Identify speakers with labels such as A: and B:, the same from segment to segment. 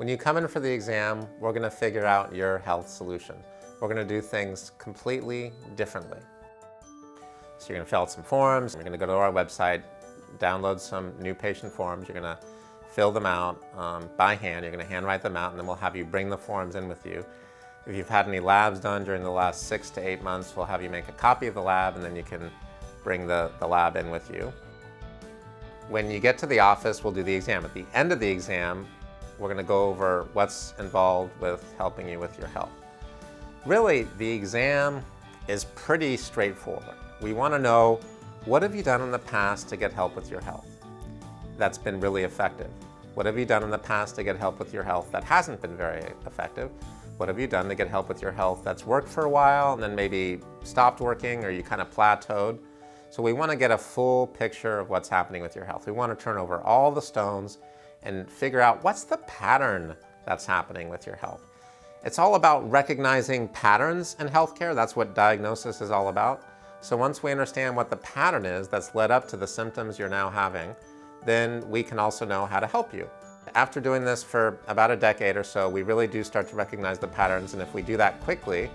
A: When you come in for the exam, we're going to figure out your health solution. We're going to do things completely differently. So you're going to fill out some forms, you're going to go to our website, download some new patient forms, you're going to fill them out by hand, you're going to handwrite them out, and then we'll have you bring the forms in with you. If you've had any labs done during the last 6 to 8 months, we'll have you make a copy of the lab, and then you can bring the lab in with you. When you get to the office, we'll do the exam. At the end of the exam, we're going to go over what's involved with helping you with your health. Really, the exam is pretty straightforward. We want to know, what have you done in the past to get help with your health that's been really effective? What have you done in the past to get help with your health that hasn't been very effective? What have you done to get help with your health that's worked for a while and then maybe stopped working, or you kind of plateaued? So we want to get a full picture of what's happening with your health. We want to turn over all the stones and figure out what's the pattern that's happening with your health. It's all about recognizing patterns in healthcare. That's what diagnosis is all about. So once we understand what the pattern is that's led up to the symptoms you're now having, then we can also know how to help you. After doing this for about a decade or so, we really do start to recognize the patterns, and if we do that quickly,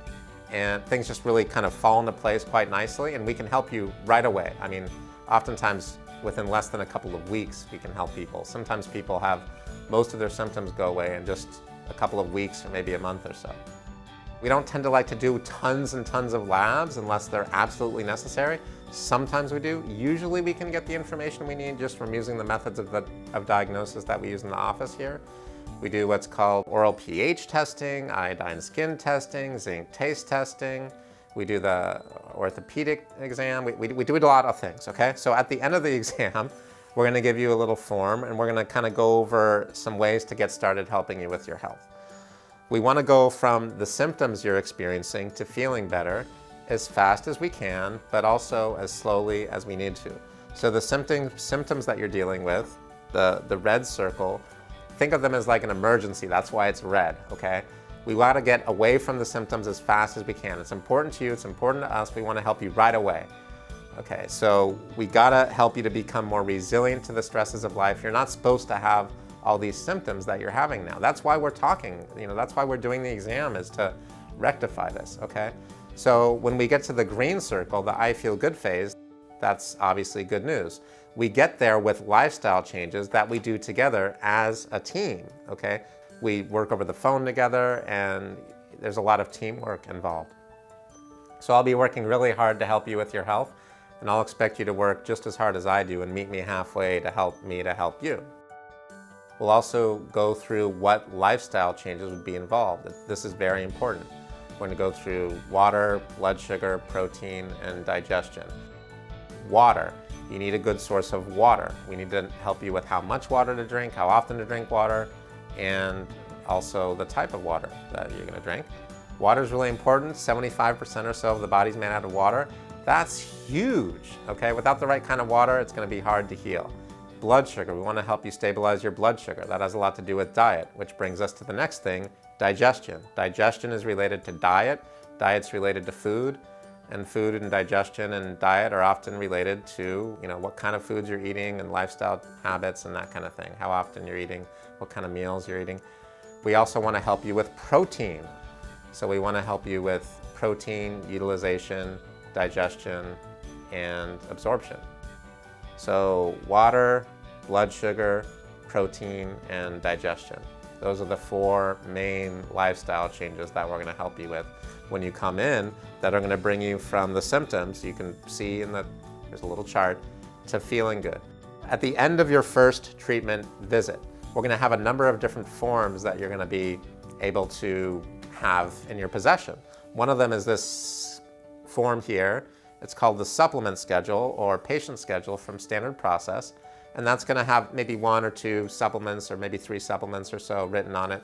A: and things just really kind of fall into place quite nicely, and we can help you right away. I mean, oftentimes within less than a couple of weeks, we can help people. Sometimes people have most of their symptoms go away in just a couple of weeks or maybe a month or so. We don't tend to like to do tons and tons of labs unless they're absolutely necessary. Sometimes we do. Usually we can get the information we need just from using the methods of diagnosis that we use in the office here. We do what's called oral pH testing, iodine skin testing, zinc taste testing. We do the orthopedic exam. We do a lot of things, okay? So at the end of the exam, we're going to give you a little form, and we're going to kind of go over some ways to get started helping you with your health. We want to go from the symptoms you're experiencing to feeling better as fast as we can, but also as slowly as we need to. So the symptoms that you're dealing with, the red circle, think of them as like an emergency. That's why it's red, okay? We want to get away from the symptoms as fast as we can. It's important to you, it's important to us. We want to help you right away. Okay, so we gotta help you to become more resilient to the stresses of life. You're not supposed to have all these symptoms that you're having now. That's why we're talking, that's why we're doing the exam, is to rectify this, okay? So when we get to the green circle, the I feel good phase, that's obviously good news. We get there with lifestyle changes that we do together as a team, okay? We work over the phone together, and there's a lot of teamwork involved. So I'll be working really hard to help you with your health, and I'll expect you to work just as hard as I do and meet me halfway to help me to help you. We'll also go through what lifestyle changes would be involved. This is very important. We're going to go through water, blood sugar, protein, and digestion. Water. You need a good source of water. We need to help you with how much water to drink, how often to drink water, and also the type of water that you're going to drink. Water is really important. 75% or so of the body's made out of water. That's huge, okay? Without the right kind of water, it's going to be hard to heal. Blood sugar. We want to help you stabilize your blood sugar. That has a lot to do with diet, which brings us to the next thing, digestion. Digestion is related to diet. Diet's related to food. And food and digestion and diet are often related to, what kind of foods you're eating and lifestyle habits and that kind of thing. How often you're eating, what kind of meals you're eating. We also want to help you with protein. So we want to help you with protein utilization, digestion, and absorption. So water, blood sugar, protein, and digestion. Those are the 4 main lifestyle changes that we're going to help you with when you come in, that are going to bring you from the symptoms, you can see there's a little chart, to feeling good. At the end of your first treatment visit, we're going to have a number of different forms that you're going to be able to have in your possession. One of them is this form here. It's called the supplement schedule or patient schedule from Standard Process. And that's going to have maybe 1 or 2 supplements or maybe 3 supplements or so written on it.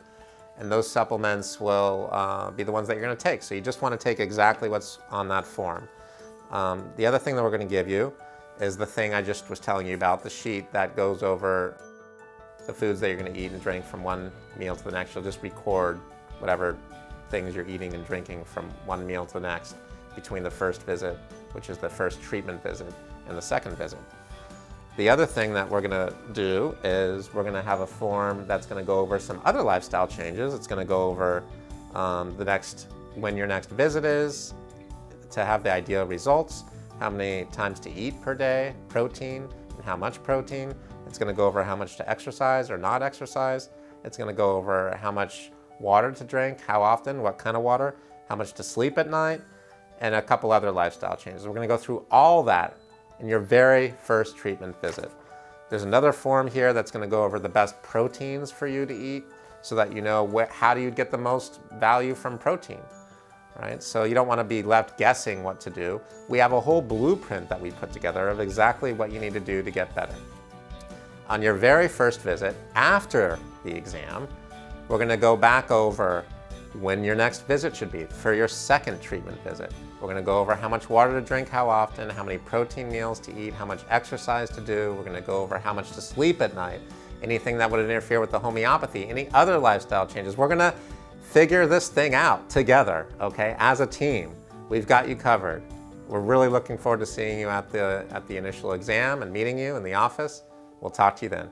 A: And those supplements will be the ones that you're going to take. So you just want to take exactly what's on that form. The other thing that we're going to give you is the thing I just was telling you about, the sheet that goes over the foods that you're going to eat and drink from one meal to the next. You'll just record whatever things you're eating and drinking from one meal to the next between the first visit, which is the first treatment visit, and the second visit. The other thing that we're going to do is we're going to have a form that's going to go over some other lifestyle changes. It's going to go over when your next visit is, to have the ideal results, how many times to eat per day, protein, and how much protein. It's going to go over how much to exercise or not exercise. It's going to go over how much water to drink, how often, what kind of water, how much to sleep at night, and a couple other lifestyle changes. We're going to go through all that in your very first treatment visit. There's another form here that's going to go over the best proteins for you to eat so that you know how do you get the most value from protein, right? So you don't want to be left guessing what to do. We have a whole blueprint that we put together of exactly what you need to do to get better. On your very first visit, after the exam, we're going to go back over when your next visit should be for your second treatment visit. We're going to go over how much water to drink, how often, how many protein meals to eat, how much exercise to do. We're going to go over how much to sleep at night, anything that would interfere with the homeopathy, any other lifestyle changes. We're going to figure this thing out together, okay, as a team. We've got you covered. We're really looking forward to seeing you at the initial exam and meeting you in the office. We'll talk to you then.